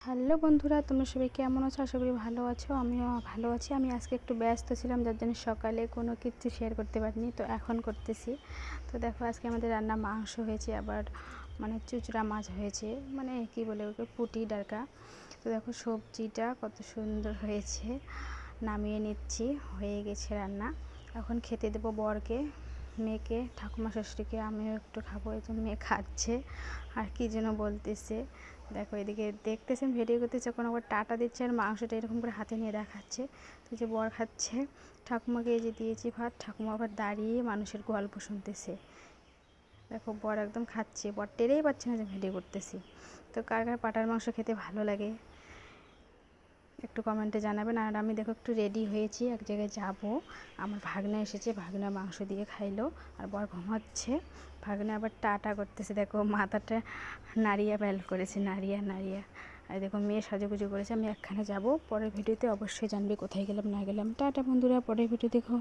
Hello বন্ধুরা, তোমরা সবাই কেমন আছো? আশা করি ভালো আছো। আমিও ভালো আছি। আমি আজকে একটু ব্যস্ত ছিলাম, যার জন্য সকালে কোনো কিছু শেয়ার করতে পারিনি, তো এখন করতেছি। তো দেখো, আজকে আমাদের রান্না মাংস হয়েছে, আবার চুচড়া মাছ হয়েছে, কি বলে ওকে, পুঁটি ডারকা। তো দেখো সবজিটা কত সুন্দর হয়েছে, নামিয়ে নিচ্ছি, হয়ে গেছে রান্না। এখন খেতে দেবো বরকে, মেয়েকে, ঠাকুমা শাশুড়িকে, আমিও একটু খাবো। এই যে মেয়ে খাচ্ছে আর কি যেন বলতেছে। দেখো এদিকে দেখতেছেন, ভিডিও করতে যখন আবার টাটা দিচ্ছে আর মাংসটা এরকম করে হাতে নিয়ে দেখাচ্ছে। তো যে বর খাচ্ছে, ঠাকুমাকে এই যে দিয়েছি ভাত, ঠাকুমা আবার দাঁড়িয়ে মানুষের গল্প শুনতেছে। দেখো বর একদম খাচ্ছে, বর টেরেই পাচ্ছে না যে ভিডিও করতেছি। তো কার কার পাটার মাংস খেতে ভালো লাগে একটু কমেন্টে জানাবেন। আর আমি দেখো একটু রেডি হয়েছি, এক জায়গায় যাব। আমার ভাগনা এসেছে, ভাগনা মাংস দিয়ে খাইলো, আর বর ঘুমাচ্ছে। ভাগনা আবার টাটা করতেছে, দেখো মাথাটা নাড়িয়া বেল করেছে, নাড়িয়া নাড়িয়া। আর দেখো মেয়ে সাজুগুজু করেছে। আমি একখানে যাব, পরের ভিডিওতে অবশ্যই জানবে কোথায় গেলাম না গেলাম। টাটা বন্ধুরা, পরের ভিডিও দেখো।